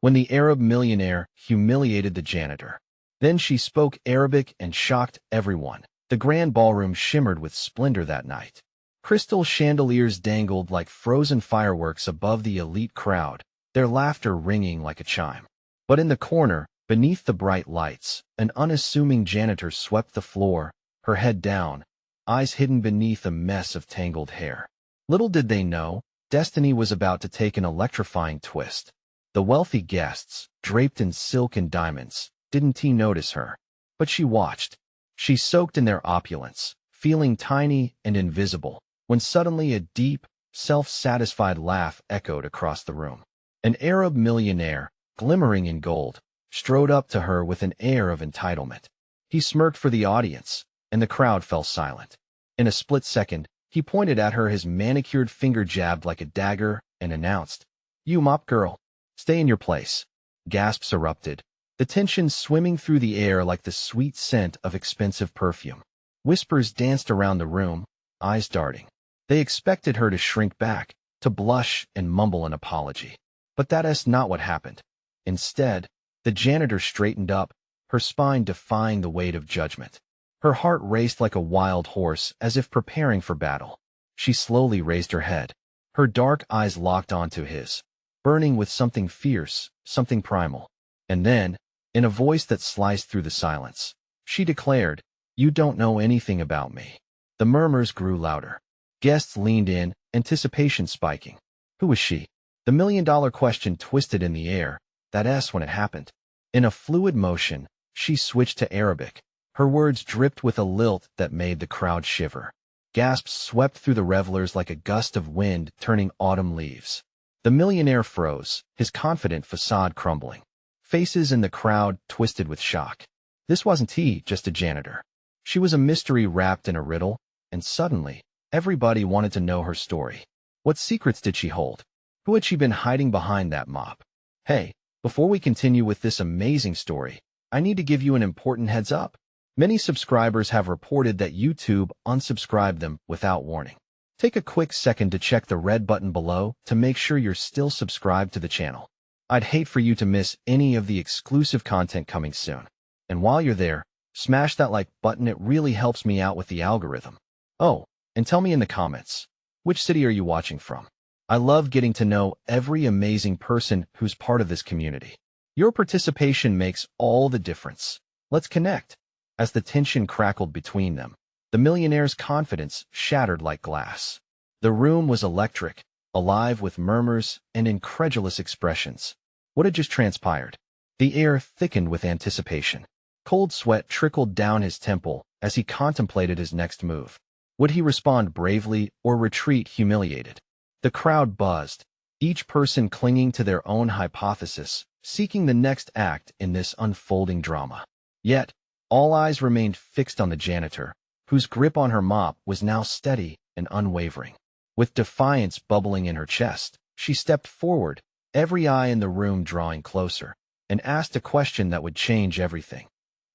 when the Arab millionaire humiliated the janitor. Then she spoke Arabic and shocked everyone. The grand ballroom shimmered with splendor that night. Crystal chandeliers dangled like frozen fireworks above the elite crowd, their laughter ringing like a chime. But in the corner, beneath the bright lights, an unassuming janitor swept the floor, her head down, eyes hidden beneath a mess of tangled hair. Little did they know, destiny was about to take an electrifying twist. The wealthy guests, draped in silk and diamonds, didn't notice her. But she watched. She soaked in their opulence, feeling tiny and invisible, when suddenly a deep, self-satisfied laugh echoed across the room. An Arab millionaire, glimmering in gold, strode up to her with an air of entitlement. He smirked for the audience, and the crowd fell silent. In a split second, he pointed at her, his manicured finger jabbed like a dagger, and announced, "You mop girl, stay in your place." Gasps erupted, the tension swimming through the air like the sweet scent of expensive perfume. Whispers danced around the room, eyes darting. They expected her to shrink back, to blush and mumble an apology. But that's not what happened. Instead, the janitor straightened up, her spine defying the weight of judgment. Her heart raced like a wild horse, as if preparing for battle. She slowly raised her head. Her dark eyes locked onto his, burning with something fierce, something primal. And then, in a voice that sliced through the silence, she declared, "You don't know anything about me." The murmurs grew louder. Guests leaned in, anticipation spiking. Who was she? The million-dollar question twisted in the air, that S when it happened. In a fluid motion, she switched to Arabic. Her words dripped with a lilt that made the crowd shiver. Gasps swept through the revelers like a gust of wind turning autumn leaves. The millionaire froze, his confident facade crumbling. Faces in the crowd twisted with shock. This wasn't he, just a janitor. She was a mystery wrapped in a riddle, and suddenly, everybody wanted to know her story. What secrets did she hold? Who had she been hiding behind that mop? Hey, before we continue with this amazing story, I need to give you an important heads up. Many subscribers have reported that YouTube unsubscribed them without warning. Take a quick second to check the red button below to make sure you're still subscribed to the channel. I'd hate for you to miss any of the exclusive content coming soon. And while you're there, smash that like button, it really helps me out with the algorithm. Oh, and tell me in the comments, which city are you watching from? I love getting to know every amazing person who's part of this community. Your participation makes all the difference. Let's connect. As the tension crackled between them, the millionaire's confidence shattered like glass. The room was electric, alive with murmurs and incredulous expressions. What had just transpired? The air thickened with anticipation. Cold sweat trickled down his temple as he contemplated his next move. Would he respond bravely or retreat humiliated? The crowd buzzed, each person clinging to their own hypothesis, seeking the next act in this unfolding drama. Yet, all eyes remained fixed on the janitor, whose grip on her mop was now steady and unwavering. With defiance bubbling in her chest, she stepped forward, every eye in the room drawing closer, and asked a question that would change everything.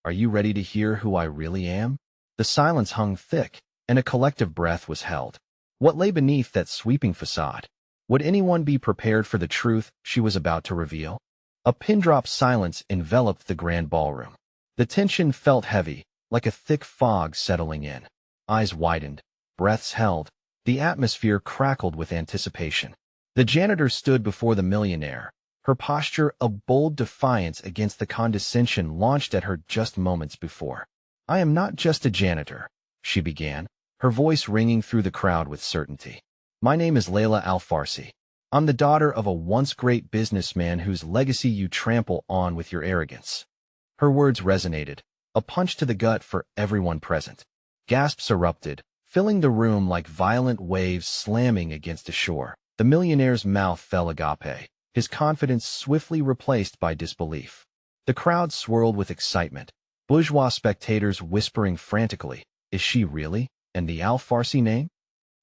"Are you ready to hear who I really am?" The silence hung thick, and a collective breath was held. What lay beneath that sweeping facade? Would anyone be prepared for the truth she was about to reveal? A pin-drop silence enveloped the grand ballroom. The tension felt heavy, like a thick fog settling in. Eyes widened, breaths held, the atmosphere crackled with anticipation. The janitor stood before the millionaire, her posture a bold defiance against the condescension launched at her just moments before. "I am not just a janitor," she began, her voice ringing through the crowd with certainty. "My name is Layla Al-Farsi. I'm the daughter of a once great businessman whose legacy you trample on with your arrogance." Her words resonated, a punch to the gut for everyone present. Gasps erupted, filling the room like violent waves slamming against a shore. The millionaire's mouth fell agape, his confidence swiftly replaced by disbelief. The crowd swirled with excitement, bourgeois spectators whispering frantically, "Is she really? And the Al-Farsi name?"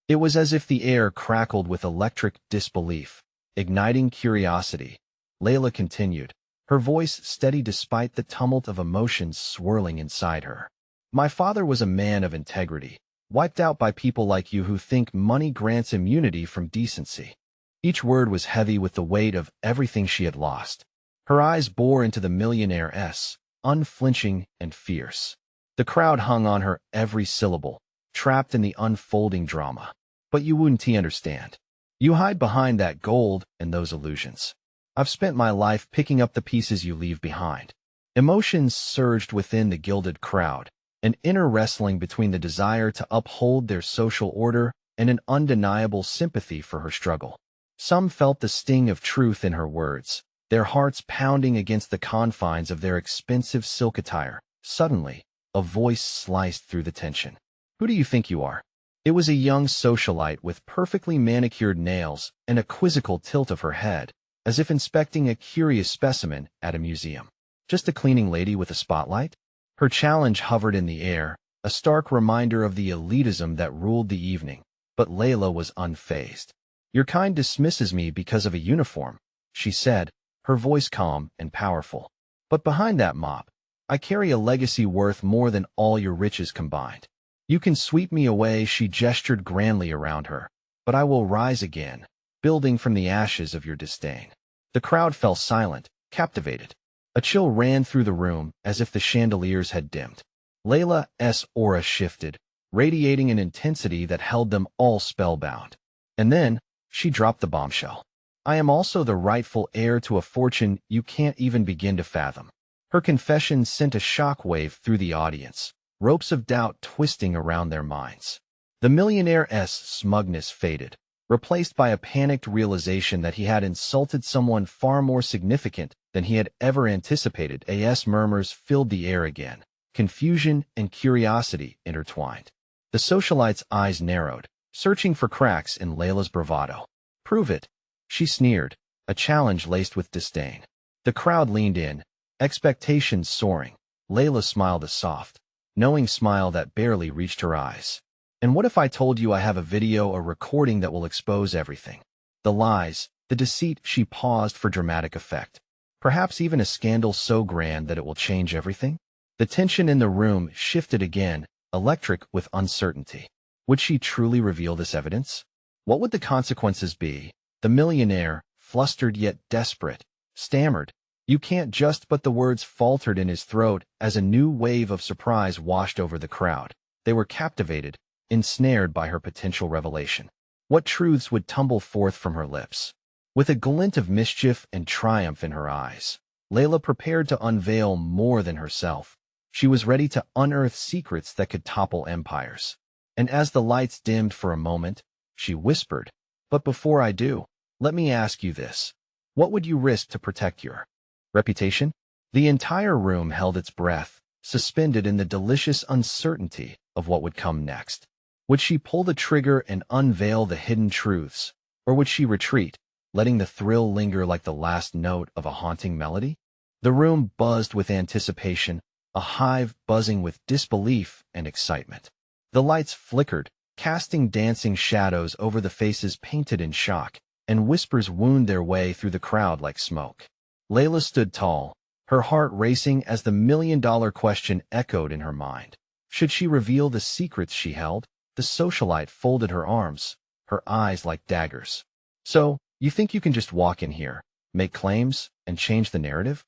It was as if the air crackled with electric disbelief, igniting curiosity. Layla continued, her voice steady despite the tumult of emotions swirling inside her. "My father was a man of integrity, wiped out by people like you who think money grants immunity from decency." Each word was heavy with the weight of everything she had lost. Her eyes bore into the millionaire's, unflinching and fierce. The crowd hung on her every syllable, trapped in the unfolding drama. But you wouldn't understand. You hide behind that gold and those illusions. I've spent my life picking up the pieces you leave behind. Emotions surged within the gilded crowd, an inner wrestling between the desire to uphold their social order and an undeniable sympathy for her struggle. Some felt the sting of truth in her words, their hearts pounding against the confines of their expensive silk attire. Suddenly, a voice sliced through the tension. Who do you think you are? It was a young socialite with perfectly manicured nails and a quizzical tilt of her head, as if inspecting a curious specimen at a museum. Just a cleaning lady with a spotlight? Her challenge hovered in the air, a stark reminder of the elitism that ruled the evening, but Layla was unfazed. Your kind dismisses me because of a uniform, she said, her voice calm and powerful. But behind that mop, I carry a legacy worth more than all your riches combined. You can sweep me away, she gestured grandly around her, but I will rise again, building from the ashes of your disdain. The crowd fell silent, captivated. A chill ran through the room as if the chandeliers had dimmed. Layla's aura shifted, radiating an intensity that held them all spellbound. And then, she dropped the bombshell. I am also the rightful heir to a fortune you can't even begin to fathom. Her confession sent a shockwave through the audience, ropes of doubt twisting around their minds. The millionaire's smugness faded, replaced by a panicked realization that he had insulted someone far more significant than he had ever anticipated. As murmurs filled the air again, confusion and curiosity intertwined. The socialite's eyes narrowed, searching for cracks in Layla's bravado. Prove it, she sneered, a challenge laced with disdain. The crowd leaned in, expectations soaring. Layla smiled a soft, knowing smile that barely reached her eyes. And what if I told you I have a video, a recording that will expose everything? The lies, the deceit. She paused for dramatic effect. Perhaps even a scandal so grand that it will change everything? The tension in the room shifted again, electric with uncertainty. Would she truly reveal this evidence? What would the consequences be? The millionaire, flustered yet desperate, stammered. You can't just, but the words faltered in his throat as a new wave of surprise washed over the crowd. They were captivated, ensnared by her potential revelation. What truths would tumble forth from her lips? With a glint of mischief and triumph in her eyes, Layla prepared to unveil more than herself. She was ready to unearth secrets that could topple empires. And as the lights dimmed for a moment, she whispered, "But before I do, let me ask you this. What would you risk to protect your reputation?" The entire room held its breath, suspended in the delicious uncertainty of what would come next. Would she pull the trigger and unveil the hidden truths, or would she retreat, letting the thrill linger like the last note of a haunting melody? The room buzzed with anticipation, a hive buzzing with disbelief and excitement. The lights flickered, casting dancing shadows over the faces painted in shock, and whispers wound their way through the crowd like smoke. Layla stood tall, her heart racing as the million-dollar question echoed in her mind. Should she reveal the secrets she held? The socialite folded her arms, her eyes like daggers. So, you think you can just walk in here, make claims, and change the narrative?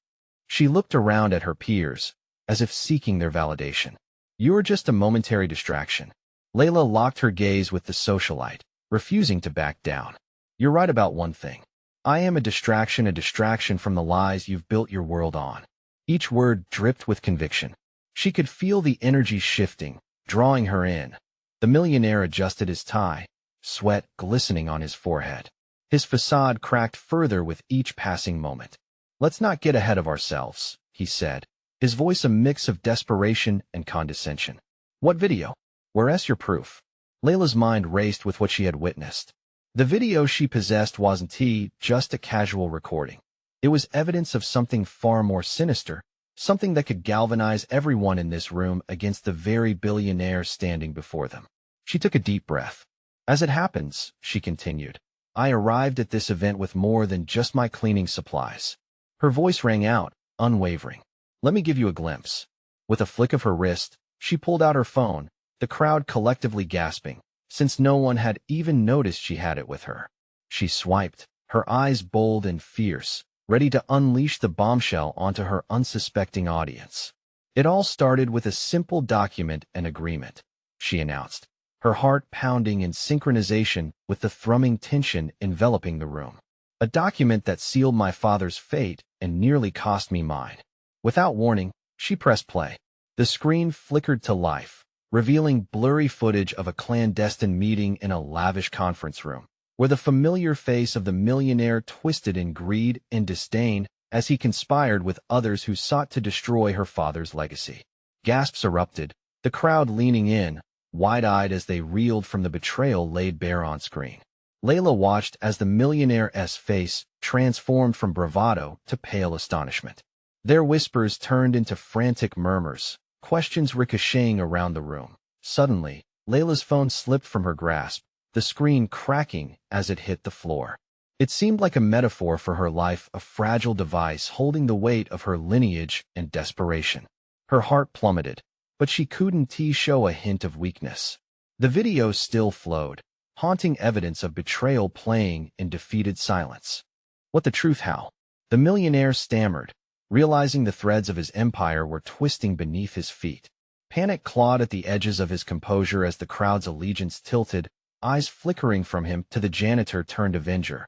She looked around at her peers, as if seeking their validation. You're just a momentary distraction. Layla locked her gaze with the socialite, refusing to back down. You're right about one thing. I am a distraction from the lies you've built your world on. Each word dripped with conviction. She could feel the energy shifting, drawing her in. The millionaire adjusted his tie, sweat glistening on his forehead. His facade cracked further with each passing moment. Let's not get ahead of ourselves, he said, his voice a mix of desperation and condescension. What video? Where's your proof? Layla's mind raced with what she had witnessed. The video she possessed wasn't just a casual recording. It was evidence of something far more sinister, something that could galvanize everyone in this room against the very billionaire standing before them. She took a deep breath. As it happens, she continued, I arrived at this event with more than just my cleaning supplies. Her voice rang out, unwavering. Let me give you a glimpse. With a flick of her wrist, she pulled out her phone, the crowd collectively gasping, since no one had even noticed she had it with her. She swiped, her eyes bold and fierce, ready to unleash the bombshell onto her unsuspecting audience. It all started with a simple document and agreement, she announced, her heart pounding in synchronization with the thrumming tension enveloping the room. A document that sealed my father's fate and nearly cost me mine. Without warning, she pressed play. The screen flickered to life, revealing blurry footage of a clandestine meeting in a lavish conference room, where the familiar face of the millionaire twisted in greed and disdain as he conspired with others who sought to destroy her father's legacy. Gasps erupted, the crowd leaning in, wide-eyed as they reeled from the betrayal laid bare on screen. Layla watched as the millionaire's face transformed from bravado to pale astonishment. Their whispers turned into frantic murmurs, questions ricocheting around the room. Suddenly, Layla's phone slipped from her grasp, the screen cracking as it hit the floor. It seemed like a metaphor for her life, a fragile device holding the weight of her lineage and desperation. Her heart plummeted, but she couldn't show a hint of weakness. The video still flowed, haunting evidence of betrayal playing in defeated silence. What the truth, how? The millionaire stammered, realizing the threads of his empire were twisting beneath his feet. Panic clawed at the edges of his composure as the crowd's allegiance tilted, eyes flickering from him to the janitor turned avenger.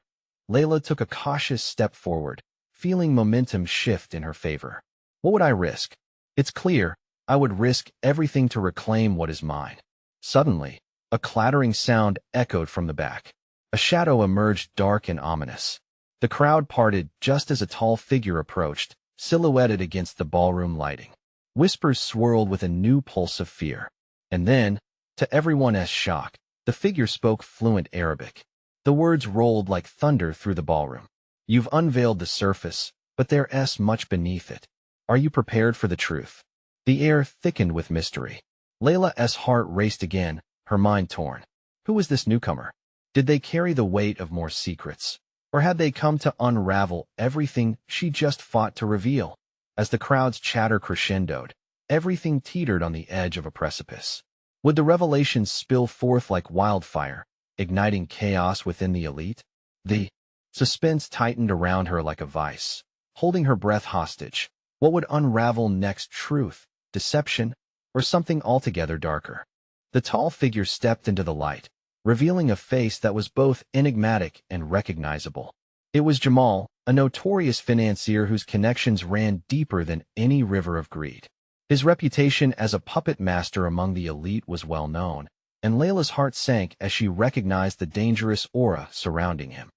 Layla took a cautious step forward, feeling momentum shift in her favor. What would I risk? It's clear, I would risk everything to reclaim what is mine. Suddenly, a clattering sound echoed from the back. A shadow emerged, dark and ominous. The crowd parted just as a tall figure approached, silhouetted against the ballroom lighting. Whispers swirled with a new pulse of fear. And then, to everyone's shock, the figure spoke fluent Arabic. The words rolled like thunder through the ballroom. You've unveiled the surface, but there's much beneath it. Are you prepared for the truth? The air thickened with mystery. Layla's heart raced again, her mind torn. Who was this newcomer? Did they carry the weight of more secrets? Or had they come to unravel everything she just fought to reveal? As the crowd's chatter crescendoed, everything teetered on the edge of a precipice. Would the revelations spill forth like wildfire, igniting chaos within the elite? The suspense tightened around her like a vice, holding her breath hostage. What would unravel next? Truth, deception, or something altogether darker? The tall figure stepped into the light, revealing a face that was both enigmatic and recognizable. It was Jamal, a notorious financier whose connections ran deeper than any river of greed. His reputation as a puppet master among the elite was well known, and Layla's heart sank as she recognized the dangerous aura surrounding him.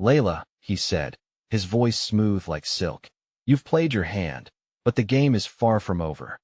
"Layla," he said, his voice smooth like silk, "you've played your hand, but the game is far from over."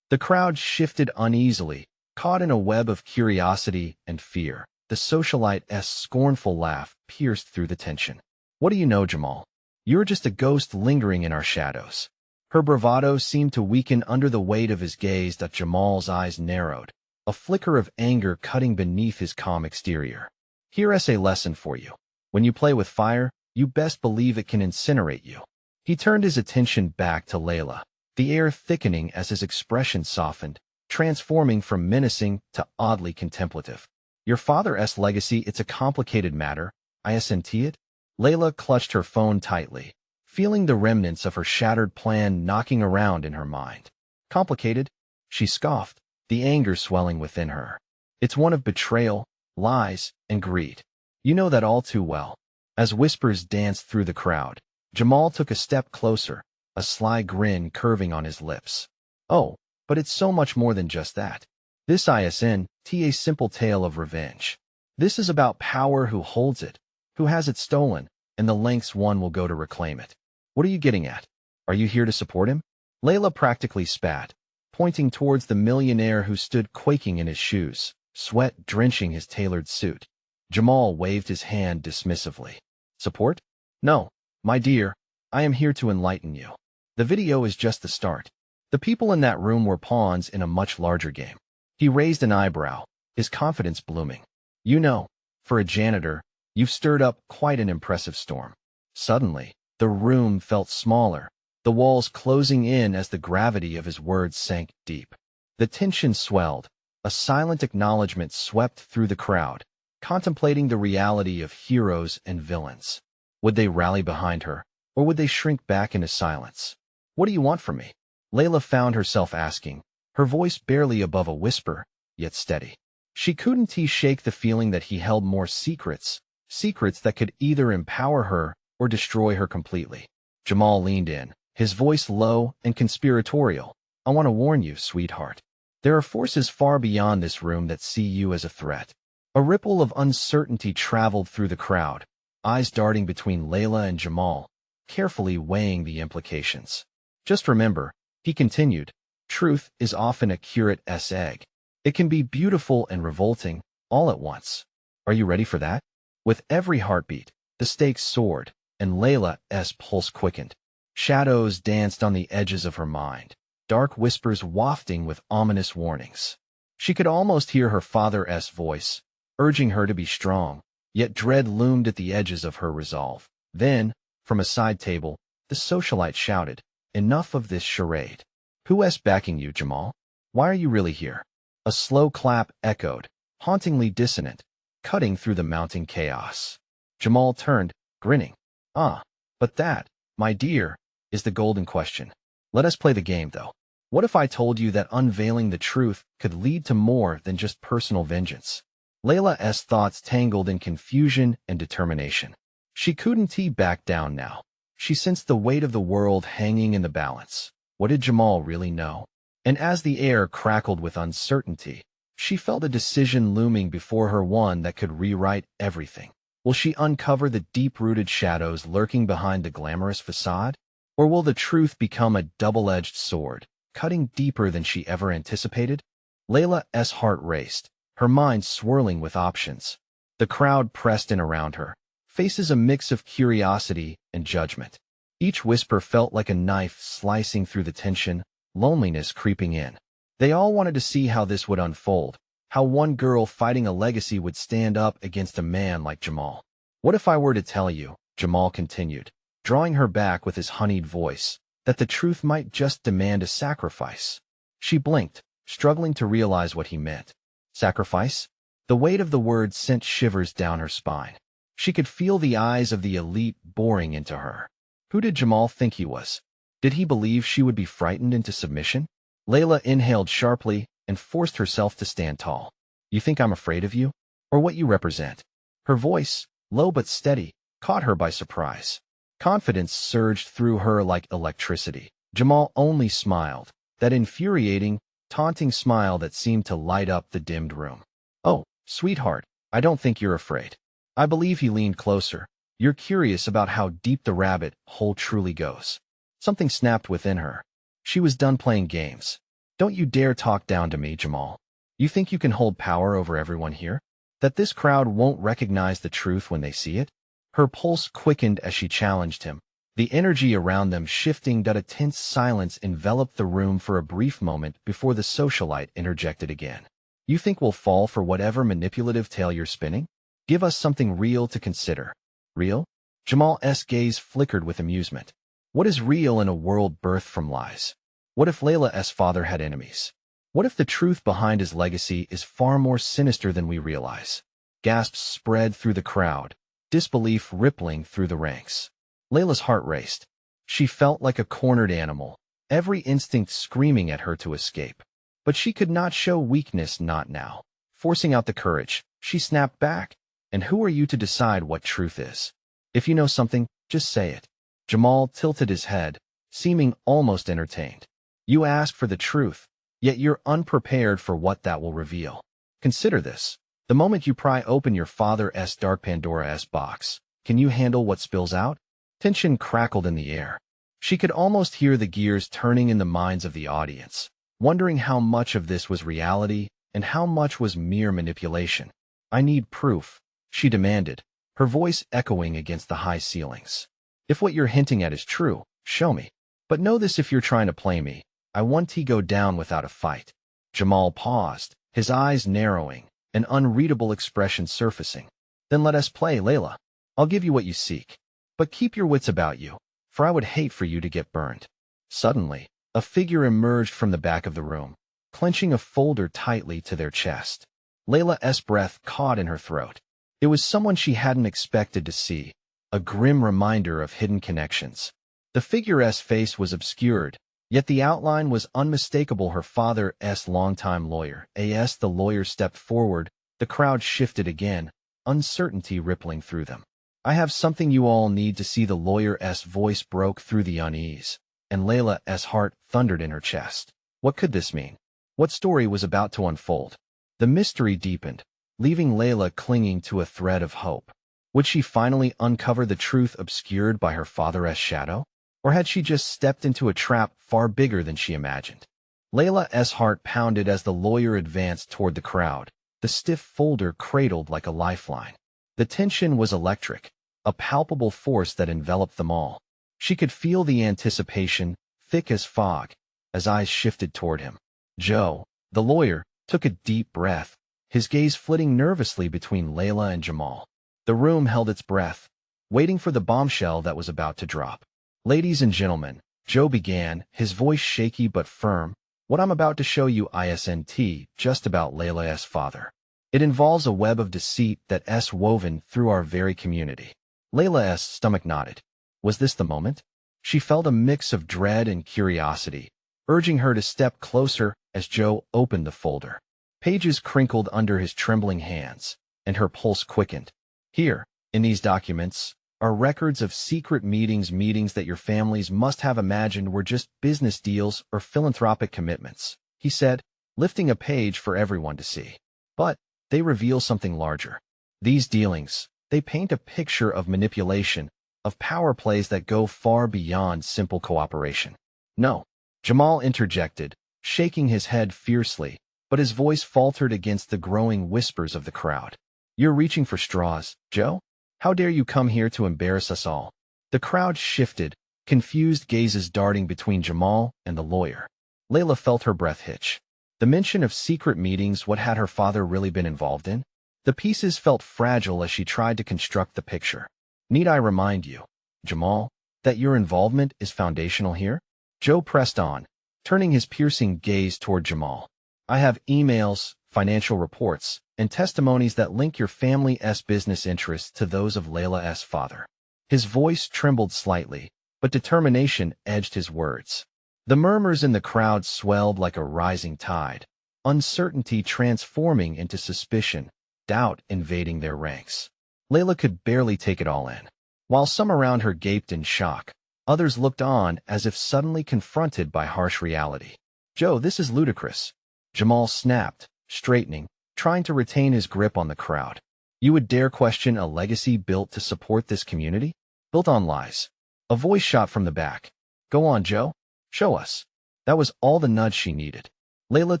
The crowd shifted uneasily, caught in a web of curiosity and fear. The socialite's scornful laugh pierced through the tension. "What do you know, Jamal? You're just a ghost lingering in our shadows." Her bravado seemed to weaken under the weight of his gaze. That Jamal's eyes narrowed, a flicker of anger cutting beneath his calm exterior. "Here's a lesson for you. When you play with fire, you best believe it can incinerate you." He turned his attention back to Layla, the air thickening as his expression softened, transforming from menacing to oddly contemplative. "Your father's legacy, it's a complicated matter, I assent it." Layla clutched her phone tightly, feeling the remnants of her shattered plan knocking around in her mind. "Complicated?" she scoffed, the anger swelling within her. "It's one of betrayal, lies, and greed. You know that all too well." As whispers danced through the crowd, Jamal took a step closer, a sly grin curving on his lips. "Oh, but it's so much more than just that. This isn't a simple tale of revenge. This is about power, who holds it, who has it stolen, and the lengths one will go to reclaim it. What are you getting at? Are you here to support him?" Layla practically spat, pointing towards the millionaire who stood quaking in his shoes, sweat drenching his tailored suit. Jamal waved his hand dismissively. "Support? No, my dear, I am here to enlighten you. The video is just the start. The people in that room were pawns in a much larger game." He raised an eyebrow, his confidence blooming. "You know, for a janitor, you've stirred up quite an impressive storm." Suddenly, the room felt smaller, the walls closing in as the gravity of his words sank deep. The tension swelled, a silent acknowledgement swept through the crowd, contemplating the reality of heroes and villains. Would they rally behind her, or would they shrink back into silence? What do you want from me? Layla found herself asking, her voice barely above a whisper, yet steady. She couldn't shake the feeling that he held more secrets that could either empower her or destroy her completely. Jamal leaned in, his voice low and conspiratorial. I want to warn you, sweetheart. There are forces far beyond this room that see you as a threat. A ripple of uncertainty traveled through the crowd, eyes darting between Layla and Jamal, carefully weighing the implications. Just remember, he continued, truth is often a curate's egg. It can be beautiful and revolting, all at once. Are you ready for that? With every heartbeat, the stakes soared, and Layla's pulse quickened. Shadows danced on the edges of her mind, dark whispers wafting with ominous warnings. She could almost hear her father's voice, urging her to be strong, yet dread loomed at the edges of her resolve. Then, from a side table, the socialite shouted, enough of this charade. Who's backing you, Jamal? Why are you really here? A slow clap echoed, hauntingly dissonant, cutting through the mounting chaos. Jamal turned, grinning. But that, my dear, is the golden question. Let us play the game, though. What if I told you that unveiling the truth could lead to more than just personal vengeance? Layla's thoughts tangled in confusion and determination. She couldn't back down now. She sensed the weight of the world hanging in the balance. What did Jamal really know? And as the air crackled with uncertainty, she felt a decision looming before her, one that could rewrite everything. Will she uncover the deep-rooted shadows lurking behind the glamorous facade? Or will the truth become a double-edged sword, cutting deeper than she ever anticipated? Layla's heart raced, her mind swirling with options. The crowd pressed in around her, faces a mix of curiosity and judgment. Each whisper felt like a knife slicing through the tension, loneliness creeping in. They all wanted to see how this would unfold, how one girl fighting a legacy would stand up against a man like Jamal. What if I were to tell you, Jamal continued, drawing her back with his honeyed voice, that the truth might just demand a sacrifice? She blinked, struggling to realize what he meant. Sacrifice? The weight of the word sent shivers down her spine. She could feel the eyes of the elite boring into her. Who did Jamal think he was? Did he believe she would be frightened into submission? Layla inhaled sharply and forced herself to stand tall. You think I'm afraid of you? Or what you represent? Her voice, low but steady, caught her by surprise. Confidence surged through her like electricity. Jamal only smiled, that infuriating, taunting smile that seemed to light up the dimmed room. Oh, sweetheart, I don't think you're afraid. I believe. He leaned closer. You're curious about how deep the rabbit hole truly goes. Something snapped within her. She was done playing games. Don't you dare talk down to me, Jamal. You think you can hold power over everyone here? That this crowd won't recognize the truth when they see it? Her pulse quickened as she challenged him, the energy around them shifting. A tense silence enveloped the room for a brief moment before the socialite interjected again. You think we'll fall for whatever manipulative tale you're spinning? Give us something real to consider. Real? Jamal's gaze flickered with amusement. What is real in a world birthed from lies? What if Layla's father had enemies? What if the truth behind his legacy is far more sinister than we realize? Gasps spread through the crowd, disbelief rippling through the ranks. Layla's heart raced. She felt like a cornered animal, every instinct screaming at her to escape. But she could not show weakness, not now. Forcing out the courage, she snapped back. And who are you to decide what truth is? If you know something, just say it. Jamal tilted his head, seeming almost entertained. You ask for the truth, yet you're unprepared for what that will reveal. Consider this. The moment you pry open your father's dark Pandora's box, can you handle what spills out? Tension crackled in the air. She could almost hear the gears turning in the minds of the audience, wondering how much of this was reality and how much was mere manipulation. I need proof, she demanded, her voice echoing against the high ceilings. If what you're hinting at is true, show me. But know this, if you're trying to play me, I want to go down without a fight. Jamal paused, his eyes narrowing, an unreadable expression surfacing. Then let us play, Layla. I'll give you what you seek. But keep your wits about you, for I would hate for you to get burned. Suddenly, a figure emerged from the back of the room, clenching a folder tightly to their chest. Layla's breath caught in her throat. It was someone she hadn't expected to see, a grim reminder of hidden connections. The figure's face was obscured, yet the outline was unmistakable. Her father's longtime lawyer. As the lawyer stepped forward, the crowd shifted again, uncertainty rippling through them. "I have something you all need to see." The lawyer's voice broke through the unease, and Layla's heart thundered in her chest. What could this mean? What story was about to unfold? The mystery deepened, leaving Layla clinging to a thread of hope. Would she finally uncover the truth obscured by her father's shadow? Or had she just stepped into a trap far bigger than she imagined? Layla's heart pounded as the lawyer advanced toward the crowd, the stiff folder cradled like a lifeline. The tension was electric, a palpable force that enveloped them all. She could feel the anticipation, thick as fog, as eyes shifted toward him. Joe, the lawyer, took a deep breath, his gaze flitting nervously between Layla and Jamal. The room held its breath, waiting for the bombshell that was about to drop. "Ladies and gentlemen," Joe began, his voice shaky but firm, "what I'm about to show you isn't just about Layla's father. It involves a web of deceit that's woven through our very community." Layla's stomach knotted. Was this the moment? She felt a mix of dread and curiosity, urging her to step closer as Joe opened the folder. Pages crinkled under his trembling hands, and her pulse quickened. "Here, in these documents, are records of secret meetings that your families must have imagined were just business deals or philanthropic commitments," he said, lifting a page for everyone to see. "But they reveal something larger. These dealings, they paint a picture of manipulation, of power plays that go far beyond simple cooperation." "No," Jamal interjected, shaking his head fiercely, but his voice faltered against the growing whispers of the crowd. "You're reaching for straws, Joe? How dare you come here to embarrass us all?" The crowd shifted, confused gazes darting between Jamal and the lawyer. Layla felt her breath hitch. The mention of secret meetings, what had her father really been involved in? The pieces felt fragile as she tried to construct the picture. "Need I remind you, Jamal, that your involvement is foundational here?" Joe pressed on, turning his piercing gaze toward Jamal. "I have emails, financial reports, and testimonies that link your family's business interests to those of Layla's father." His voice trembled slightly, but determination edged his words. The murmurs in the crowd swelled like a rising tide, uncertainty transforming into suspicion, doubt invading their ranks. Layla could barely take it all in. While some around her gaped in shock, others looked on as if suddenly confronted by harsh reality. "Joe, this is ludicrous," Jamal snapped, straightening, trying to retain his grip on the crowd. "You would dare question a legacy built to support this community? Built on lies." A voice shot from the back. "Go on, Joe. Show us." That was all the nudge she needed. Layla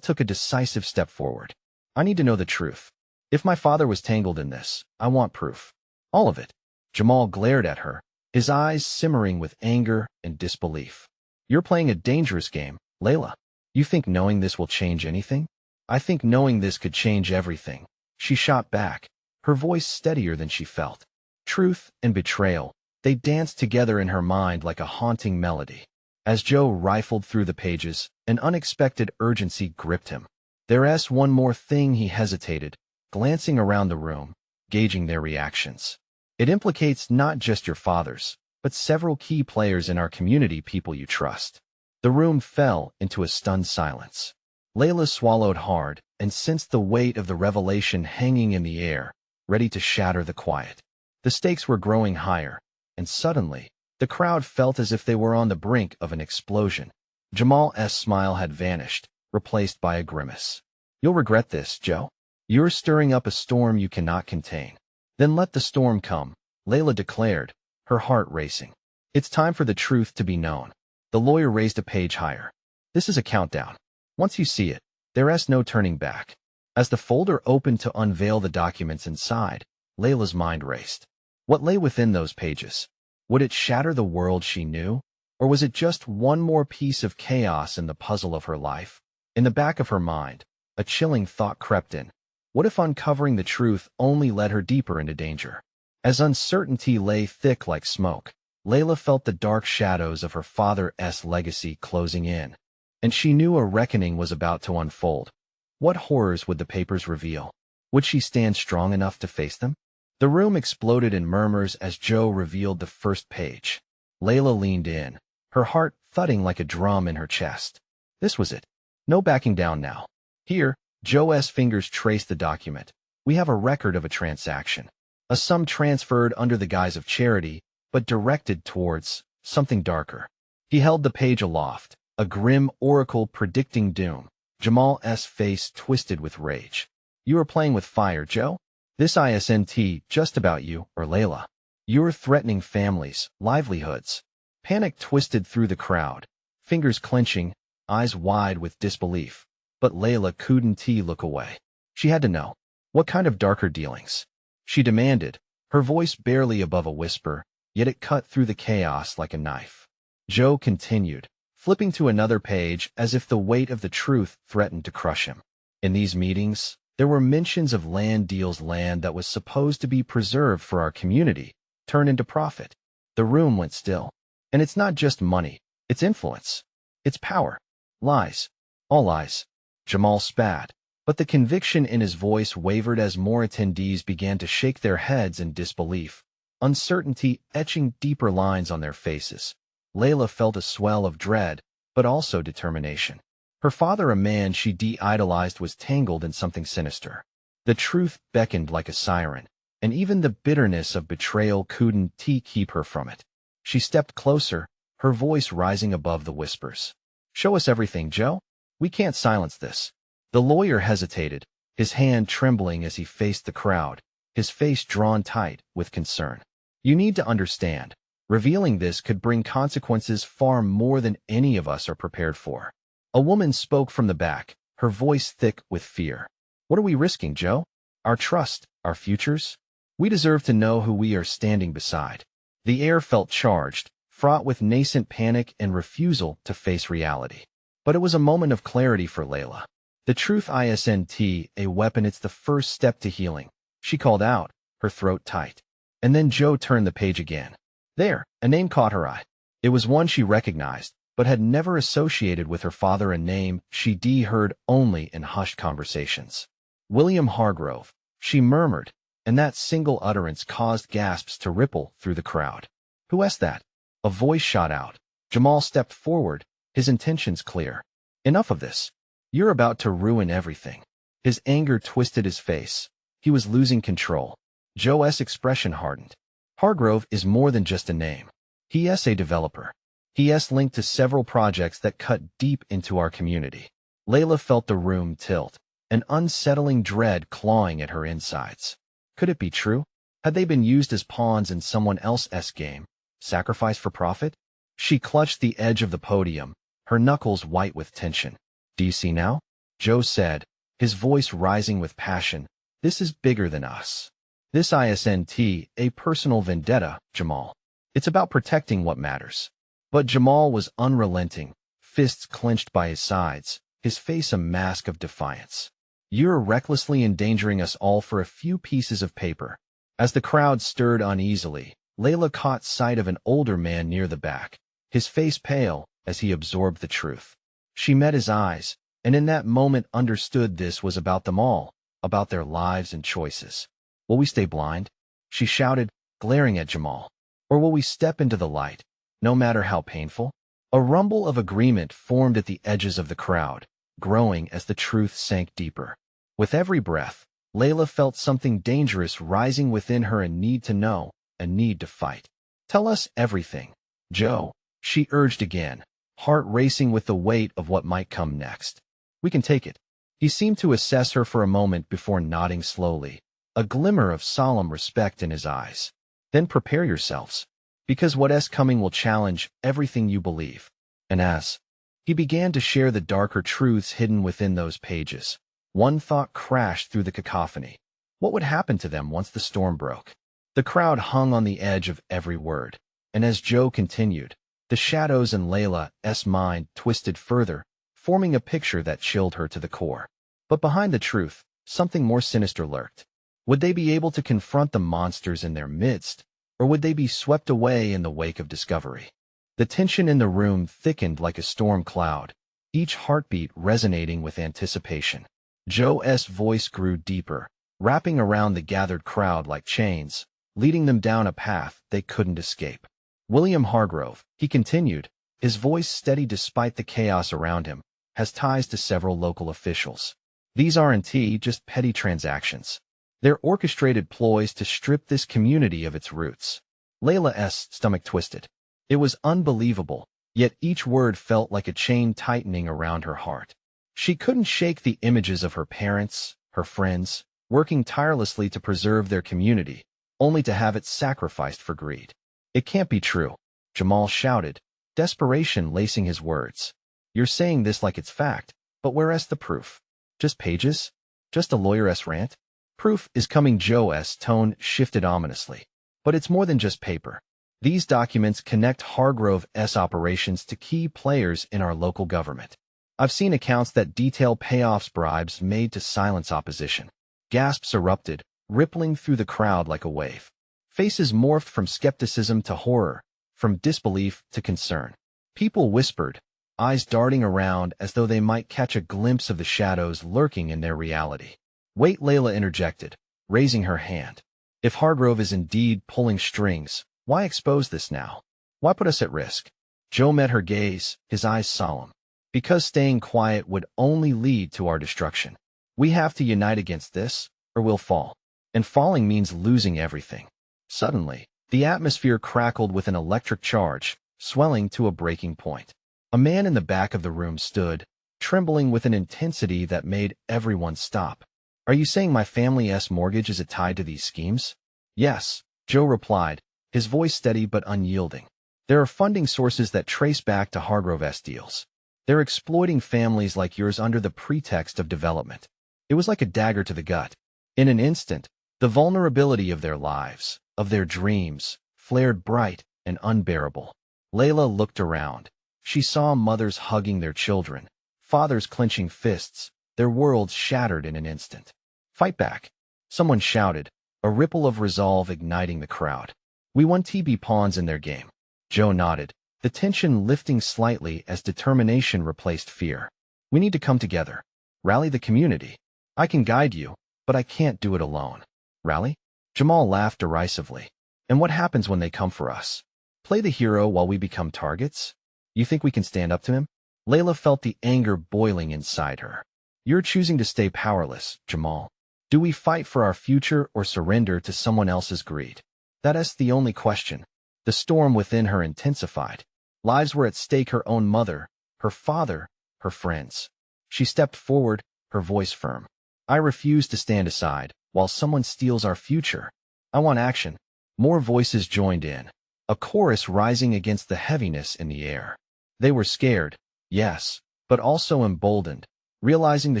took a decisive step forward. "I need to know the truth. If my father was tangled in this, I want proof. All of it." Jamal glared at her, his eyes simmering with anger and disbelief. "You're playing a dangerous game, Layla. You think knowing this will change anything?" "I think knowing this could change everything," she shot back, her voice steadier than she felt. Truth and betrayal, they danced together in her mind like a haunting melody. As Joe rifled through the pages, an unexpected urgency gripped him. "There's one more thing," he hesitated, glancing around the room, gauging their reactions. "It implicates not just your father's, but several key players in our community, people you trust." The room fell into a stunned silence. Layla swallowed hard and sensed the weight of the revelation hanging in the air, ready to shatter the quiet. The stakes were growing higher, and suddenly, the crowd felt as if they were on the brink of an explosion. Jamal's smile had vanished, replaced by a grimace. "You'll regret this, Joe. You're stirring up a storm you cannot contain." "Then let the storm come," Layla declared, her heart racing. "It's time for the truth to be known." The lawyer raised a page higher. "This is a countdown. Once you see it, there's no turning back." As the folder opened to unveil the documents inside, Layla's mind raced. What lay within those pages? Would it shatter the world she knew? Or was it just one more piece of chaos in the puzzle of her life? In the back of her mind, a chilling thought crept in. What if uncovering the truth only led her deeper into danger? As uncertainty lay thick like smoke, Layla felt the dark shadows of her father's legacy closing in, and she knew a reckoning was about to unfold. What horrors would the papers reveal? Would she stand strong enough to face them? The room exploded in murmurs as Joe revealed the first page. Layla leaned in, her heart thudding like a drum in her chest. This was it. No backing down now. Here, Joe's fingers traced the document. We have a record of a transaction. A sum transferred under the guise of charity, but directed towards something darker. He held the page aloft, a grim oracle predicting doom. Jamal's face twisted with rage. You are playing with fire, Joe? This isn't just about you or Layla. You're threatening families, livelihoods. Panic twisted through the crowd, fingers clenching, eyes wide with disbelief. But Layla couldn't look away. She had to know. What kind of darker dealings? She demanded, her voice barely above a whisper, yet it cut through the chaos like a knife. Joe continued, flipping to another page as if the weight of the truth threatened to crush him. In these meetings, there were mentions of land deals, land that was supposed to be preserved for our community, turned into profit. The room went still. And it's not just money, it's influence. It's power. Lies. All lies. Jamal spat, but the conviction in his voice wavered as more attendees began to shake their heads in disbelief, uncertainty etching deeper lines on their faces. Layla felt a swell of dread, but also determination. Her father, a man she de-idolized, was tangled in something sinister. The truth beckoned like a siren, and even the bitterness of betrayal couldn't keep her from it. She stepped closer, her voice rising above the whispers. Show us everything, Joe. We can't silence this. The lawyer hesitated, his hand trembling as he faced the crowd, his face drawn tight with concern. You need to understand, revealing this could bring consequences far more than any of us are prepared for. A woman spoke from the back, her voice thick with fear. What are we risking, Joe? Our trust, our futures? We deserve to know who we are standing beside. The air felt charged, fraught with nascent panic and refusal to face reality. But it was a moment of clarity for Layla. The truth isn't a weapon, it's the first step to healing. She called out, her throat tight. And then Joe turned the page again. There, a name caught her eye. It was one she recognized, but had never associated with her father, a name she'd heard only in hushed conversations. William Hargrove, she murmured, and that single utterance caused gasps to ripple through the crowd. Who asked that? A voice shot out. Jamal stepped forward, his intentions clear. Enough of this. You're about to ruin everything. His anger twisted his face. He was losing control. Joe's expression hardened. Hargrove is more than just a name. He's a developer. He's linked to several projects that cut deep into our community. Layla felt the room tilt, an unsettling dread clawing at her insides. Could it be true? Had they been used as pawns in someone else's game, sacrificed for profit? She clutched the edge of the podium, her knuckles white with tension. Do you see now? Joe said, his voice rising with passion. This is bigger than us. This isn't a personal vendetta, Jamal. It's about protecting what matters. But Jamal was unrelenting, fists clenched by his sides, his face a mask of defiance. You're recklessly endangering us all for a few pieces of paper. As the crowd stirred uneasily, Layla caught sight of an older man near the back, his face pale as he absorbed the truth. She met his eyes, and in that moment understood this was about them all, about their lives and choices. Will we stay blind? She shouted, glaring at Jamal. Or will we step into the light, no matter how painful? A rumble of agreement formed at the edges of the crowd, growing as the truth sank deeper. With every breath, Layla felt something dangerous rising within her, a need to know, a need to fight. Tell us everything, Joe, she urged again, heart racing with the weight of what might come next. We can take it. He seemed to assess her for a moment before nodding slowly, a glimmer of solemn respect in his eyes. Then prepare yourselves, because what's coming will challenge everything you believe. And as he began to share the darker truths hidden within those pages, one thought crashed through the cacophony. What would happen to them once the storm broke? The crowd hung on the edge of every word, and as Joe continued, the shadows in Layla's mind twisted further, forming a picture that chilled her to the core. But behind the truth, something more sinister lurked. Would they be able to confront the monsters in their midst, or would they be swept away in the wake of discovery? The tension in the room thickened like a storm cloud, each heartbeat resonating with anticipation. Joe's voice grew deeper, wrapping around the gathered crowd like chains, leading them down a path they couldn't escape. William Hargrove, he continued, his voice steady despite the chaos around him, has ties to several local officials. These aren't just petty transactions. They're orchestrated ploys to strip this community of its roots. Layla's stomach twisted. It was unbelievable, yet each word felt like a chain tightening around her heart. She couldn't shake the images of her parents, her friends, working tirelessly to preserve their community, only to have it sacrificed for greed. It can't be true, Jamal shouted, desperation lacing his words. You're saying this like it's fact, but where's the proof? Just pages? Just a lawyer's rant? Proof is coming. Joe's tone shifted ominously. But it's more than just paper. These documents connect Hargrove's operations to key players in our local government. I've seen accounts that detail payoffs, bribes made to silence opposition. Gasps erupted, rippling through the crowd like a wave. Faces morphed from skepticism to horror, from disbelief to concern. People whispered, eyes darting around as though they might catch a glimpse of the shadows lurking in their reality. Wait, Layla interjected, raising her hand. If Hargrove is indeed pulling strings, why expose this now? Why put us at risk? Joe met her gaze, his eyes solemn. Because staying quiet would only lead to our destruction. We have to unite against this, or we'll fall. And falling means losing everything. Suddenly, the atmosphere crackled with an electric charge, swelling to a breaking point. A man in the back of the room stood, trembling with an intensity that made everyone stop. Are you saying my family's mortgage is tied to these schemes? Yes, Joe replied, his voice steady but unyielding. There are funding sources that trace back to Hargrove's deals. They're exploiting families like yours under the pretext of development. It was like a dagger to the gut. In an instant, the vulnerability of their lives, of their dreams, flared bright and unbearable. Layla looked around. She saw mothers hugging their children, fathers clenching fists, their worlds shattered in an instant. Fight back, someone shouted, a ripple of resolve igniting the crowd. We want to be pawns in their game. Joe nodded, the tension lifting slightly as determination replaced fear. We need to come together. Rally the community. I can guide you, but I can't do it alone. Rally? Jamal laughed derisively. And what happens when they come for us? Play the hero while we become targets? You think we can stand up to him? Layla felt the anger boiling inside her. You're choosing to stay powerless, Jamal. Do we fight for our future or surrender to someone else's greed? That's the only question. The storm within her intensified. Lives were at stake, her own mother, her father, her friends. She stepped forward, her voice firm. I refuse to stand aside while someone steals our future. I want action. More voices joined in, a chorus rising against the heaviness in the air. They were scared, yes, but also emboldened, realizing the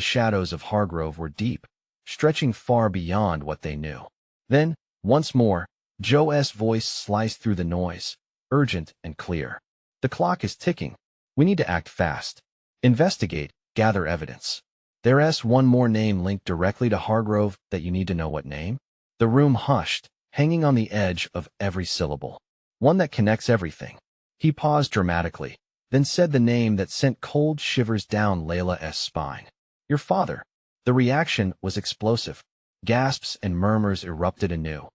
shadows of Hargrove were deep, stretching far beyond what they knew. Then, once more, Joe's voice sliced through the noise, urgent and clear. The clock is ticking. We need to act fast. Investigate, gather evidence. There's one more name linked directly to Hargrove that you need to know. What name? The room hushed, hanging on the edge of every syllable. One that connects everything. He paused dramatically, then said the name that sent cold shivers down Layla's spine. Your father. The reaction was explosive. Gasps and murmurs erupted anew.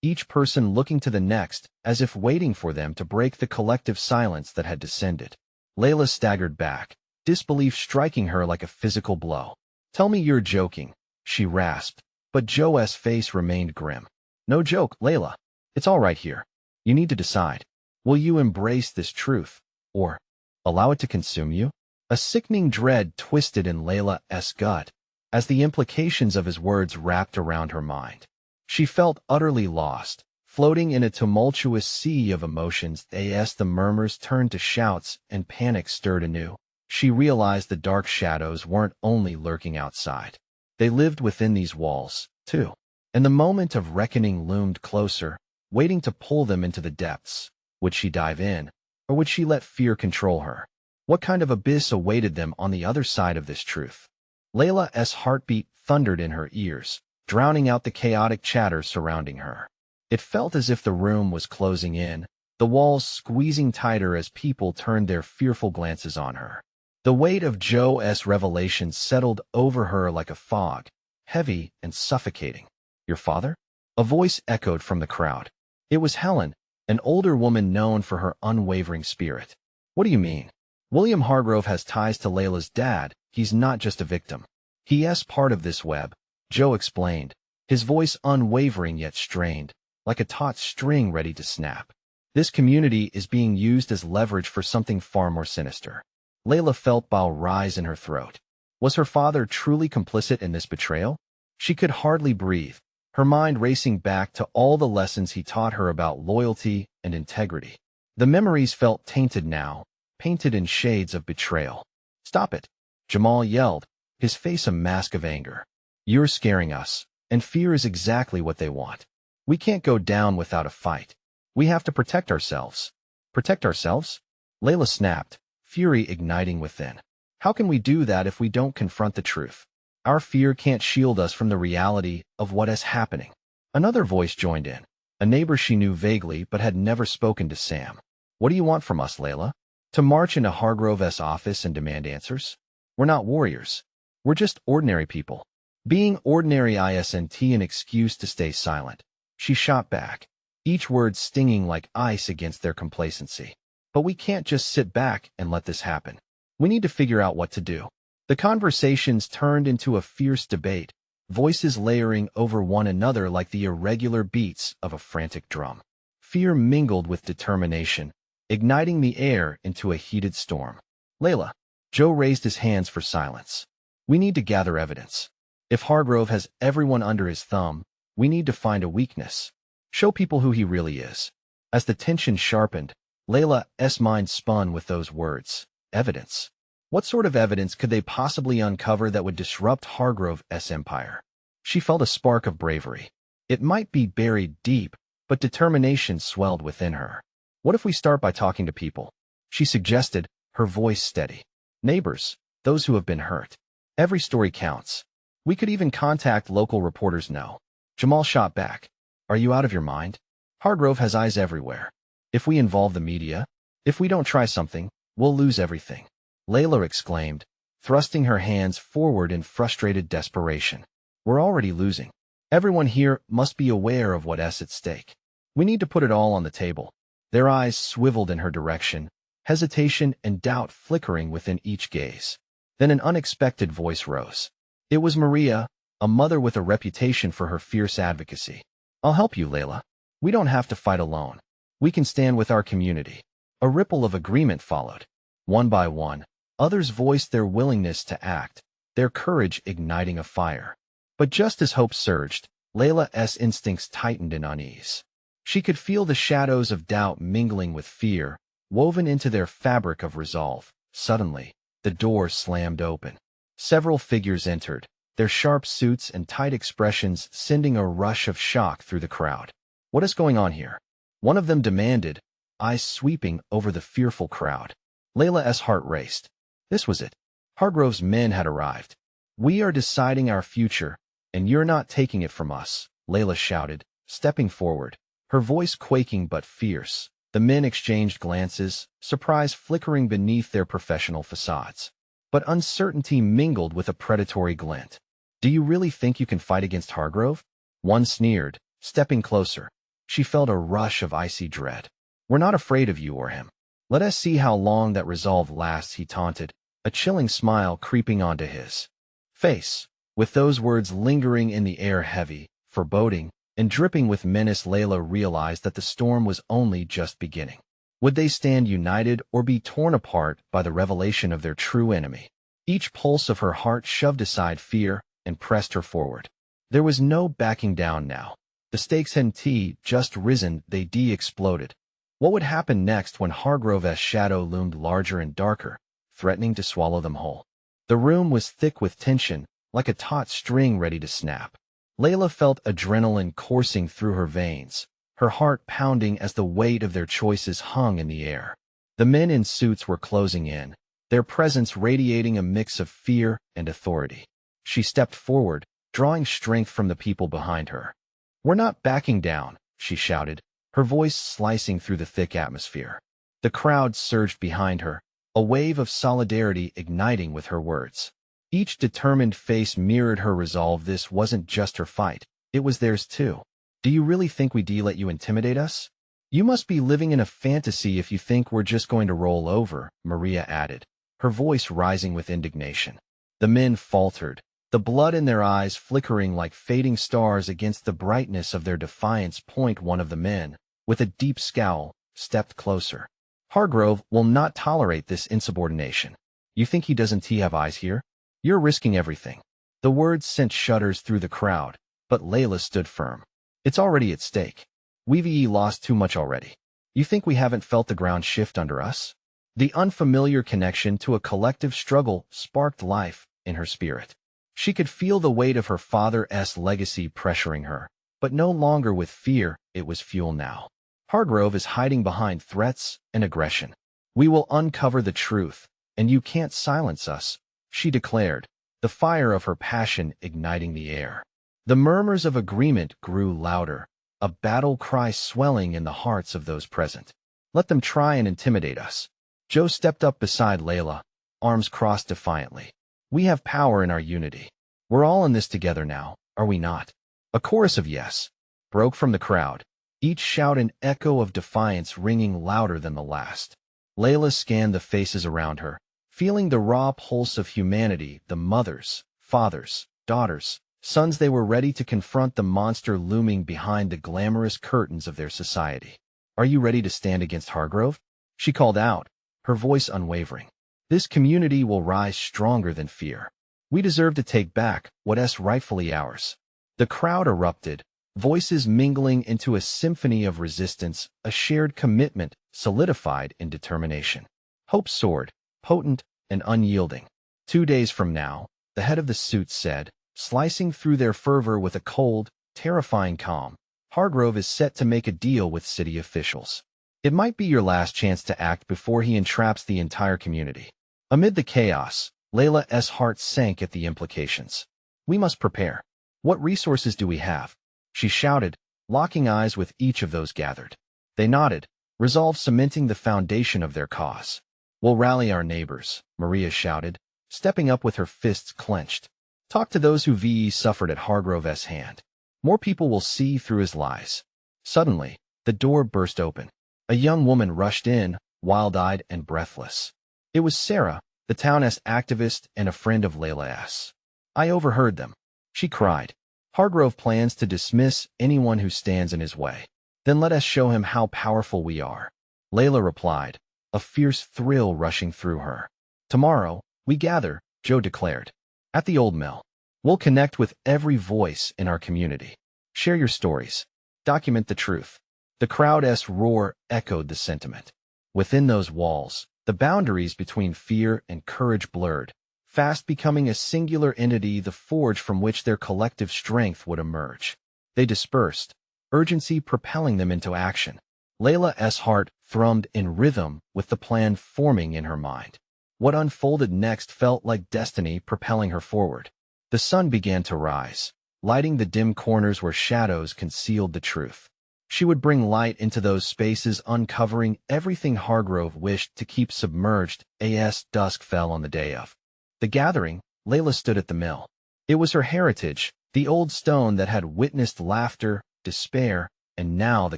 Each person looking to the next, as if waiting for them to break the collective silence that had descended. Layla staggered back, disbelief striking her like a physical blow. Tell me you're joking, she rasped, but Joe's face remained grim. No joke, Layla. It's all right here. You need to decide. Will you embrace this truth, or allow it to consume you? A sickening dread twisted in Layla's gut, as the implications of his words wrapped around her mind. She felt utterly lost, floating in a tumultuous sea of emotions. As the murmurs turned to shouts and panic stirred anew, she realized the dark shadows weren't only lurking outside. They lived within these walls, too. And the moment of reckoning loomed closer, waiting to pull them into the depths. Would she dive in, or would she let fear control her? What kind of abyss awaited them on the other side of this truth? Layla's heartbeat thundered in her ears, drowning out the chaotic chatter surrounding her. It felt as if the room was closing in, the walls squeezing tighter as people turned their fearful glances on her. The weight of Joe's revelation settled over her like a fog, heavy and suffocating. "Your father?" A voice echoed from the crowd. It was Helen, an older woman known for her unwavering spirit. "What do you mean?" "William Hargrove has ties to Layla's dad. He's not just a victim. He's part of this web," Joe explained, his voice unwavering yet strained, like a taut string ready to snap. "This community is being used as leverage for something far more sinister." Layla felt bile rise in her throat. Was her father truly complicit in this betrayal? She could hardly breathe, her mind racing back to all the lessons he taught her about loyalty and integrity. The memories felt tainted now, painted in shades of betrayal. "Stop it!" Jamal yelled, his face a mask of anger. "You're scaring us, and fear is exactly what they want. We can't go down without a fight. We have to protect ourselves." "Protect ourselves?" Layla snapped, fury igniting within. "How can we do that if we don't confront the truth? Our fear can't shield us from the reality of what is happening." Another voice joined in, a neighbor she knew vaguely but had never spoken to Sam. "What do you want from us, Layla? To march into Hargrove's office and demand answers? We're not warriors. We're just ordinary people. Being ordinary isn't an excuse to stay silent." She shot back, each word stinging like ice against their complacency. "But we can't just sit back and let this happen. We need to figure out what to do." The conversations turned into a fierce debate, voices layering over one another like the irregular beats of a frantic drum. Fear mingled with determination, igniting the air into a heated storm. "Layla," Joe raised his hands for silence. "We need to gather evidence. If Hargrove has everyone under his thumb, we need to find a weakness. Show people who he really is." As the tension sharpened, Layla's mind spun with those words. Evidence. What sort of evidence could they possibly uncover that would disrupt Hargrove's empire? She felt a spark of bravery. It might be buried deep, but determination swelled within her. "What if we start by talking to people?" she suggested, her voice steady. "Neighbors, those who have been hurt. Every story counts. We could even contact local reporters now." Jamal shot back. "Are you out of your mind? Hargrove has eyes everywhere. If we involve the media, if we don't try something, we'll lose everything." Layla exclaimed, thrusting her hands forward in frustrated desperation. "We're already losing. Everyone here must be aware of what's at stake. We need to put it all on the table." Their eyes swiveled in her direction, hesitation and doubt flickering within each gaze. Then an unexpected voice rose. It was Maria, a mother with a reputation for her fierce advocacy. "I'll help you, Layla. We don't have to fight alone. We can stand with our community." A ripple of agreement followed. One by one, others voiced their willingness to act, their courage igniting a fire. But just as hope surged, Layla's instincts tightened in unease. She could feel the shadows of doubt mingling with fear, woven into their fabric of resolve. Suddenly, the door slammed open. Several figures entered, their sharp suits and tight expressions sending a rush of shock through the crowd. "What is going on here?" one of them demanded, eyes sweeping over the fearful crowd. Layla's heart raced. This was it. Hargrove's men had arrived. "We are deciding our future, and you're not taking it from us," Layla shouted, stepping forward, her voice quaking but fierce. The men exchanged glances, surprise flickering beneath their professional facades. But uncertainty mingled with a predatory glint. "Do you really think you can fight against Hargrove?" one sneered, stepping closer. She felt a rush of icy dread. "We're not afraid of you or him. Let us see how long that resolve lasts," he taunted, a chilling smile creeping onto his face. With those words lingering in the air heavy, foreboding, and dripping with menace, Layla realized that the storm was only just beginning. Would they stand united or be torn apart by the revelation of their true enemy? Each pulse of her heart shoved aside fear and pressed her forward. There was no backing down now. The stakes hadn't just risen, they exploded. What would happen next when Hargrove's shadow loomed larger and darker, threatening to swallow them whole? The room was thick with tension, like a taut string ready to snap. Layla felt adrenaline coursing through her veins, her heart pounding as the weight of their choices hung in the air. The men in suits were closing in, their presence radiating a mix of fear and authority. She stepped forward, drawing strength from the people behind her. "We're not backing down," she shouted, her voice slicing through the thick atmosphere. The crowd surged behind her, a wave of solidarity igniting with her words. Each determined face mirrored her resolve. This wasn't just her fight, it was theirs too. Do you really think we'd let you intimidate us? You must be living in a fantasy if you think we're just going to roll over, Maria added, her voice rising with indignation. The men faltered, the blood in their eyes flickering like fading stars against the brightness of their defiance. One of the men, with a deep scowl, stepped closer. Hargrove will not tolerate this insubordination. You think he doesn't have eyes here? You're risking everything. The words sent shudders through the crowd, but Layla stood firm. It's already at stake. We've lost too much already. You think we haven't felt the ground shift under us? The unfamiliar connection to a collective struggle sparked life in her spirit. She could feel the weight of her father's legacy pressuring her, but no longer with fear. It was fuel now. Hargrove is hiding behind threats and aggression. We will uncover the truth, and you can't silence us, she declared, the fire of her passion igniting the air. The murmurs of agreement grew louder, a battle cry swelling in the hearts of those present. Let them try and intimidate us. Joe stepped up beside Layla, arms crossed defiantly. We have power in our unity. We're all in this together now, are we not? A chorus of yes broke from the crowd, each shout an echo of defiance ringing louder than the last. Layla scanned the faces around her, feeling the raw pulse of humanity, the mothers, fathers, daughters, sons. They were ready to confront the monster looming behind the glamorous curtains of their society. Are you ready to stand against Hargrove? She called out, her voice unwavering. This community will rise stronger than fear. We deserve to take back what's rightfully ours. The crowd erupted, voices mingling into a symphony of resistance, a shared commitment solidified in determination. Hope soared, potent and unyielding. 2 days from now, the head of the suit said, slicing through their fervor with a cold, terrifying calm, Hargrove is set to make a deal with city officials. It might be your last chance to act before he entraps the entire community. Amid the chaos, Layla's heart sank at the implications. We must prepare. What resources do we have? She shouted, locking eyes with each of those gathered. They nodded, resolve cementing the foundation of their cause. We'll rally our neighbors, Maria shouted, stepping up with her fists clenched. Talk to those who suffered at Hargrove's hand. More people will see through his lies. Suddenly, the door burst open. A young woman rushed in, wild-eyed and breathless. It was Sarah, the town's activist and a friend of Layla's. I overheard them, she cried. Hargrove plans to dismiss anyone who stands in his way. Then let us show him how powerful we are. Layla replied, a fierce thrill rushing through her. Tomorrow, we gather, Joe declared. At the old mill. We'll connect with every voice in our community. Share your stories. Document the truth. The crowd's roar echoed the sentiment. Within those walls, the boundaries between fear and courage blurred, fast becoming a singular entity, the forge from which their collective strength would emerge. They dispersed, urgency propelling them into action. Layla's heart thrummed in rhythm with the plan forming in her mind. What unfolded next felt like destiny propelling her forward. The sun began to rise, lighting the dim corners where shadows concealed the truth. She would bring light into those spaces, uncovering everything Hargrove wished to keep submerged. As dusk fell on the day of the gathering, Layla stood at the mill. It was her heritage, the old stone that had witnessed laughter, despair, and now the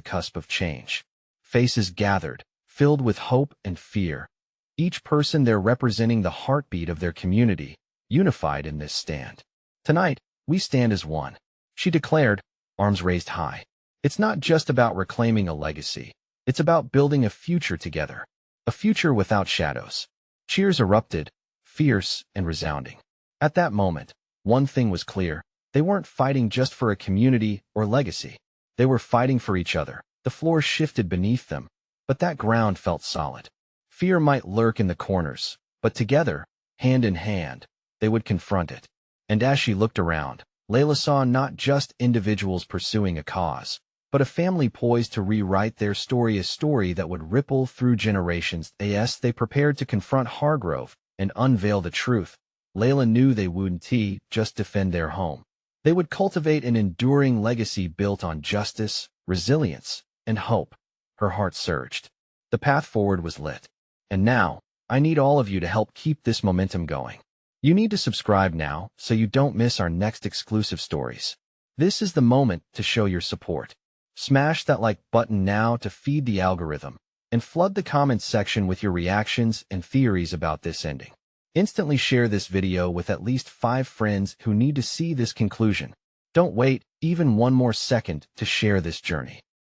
cusp of change. Faces gathered, filled with hope and fear, each person there representing the heartbeat of their community, unified in this stand. Tonight, we stand as one, she declared, arms raised high. It's not just about reclaiming a legacy. It's about building a future together. A future without shadows. Cheers erupted, fierce and resounding. At that moment, one thing was clear. They weren't fighting just for a community or legacy. They were fighting for each other. The floor shifted beneath them, but that ground felt solid. Fear might lurk in the corners, but together, hand in hand, they would confront it. And as she looked around, Layla saw not just individuals pursuing a cause, but a family poised to rewrite their story, a story that would ripple through generations. As they prepared to confront Hargrove and unveil the truth, Layla knew they wouldn't just defend their home. They would cultivate an enduring legacy built on justice, resilience, and hope. Her heart surged. The path forward was lit. And now, I need all of you to help keep this momentum going. You need to subscribe now so you don't miss our next exclusive stories. This is the moment to show your support. Smash that like button now to feed the algorithm, and flood the comments section with your reactions and theories about this ending. Instantly share this video with at least 5 friends who need to see this conclusion. Don't wait even one more second to share this journey.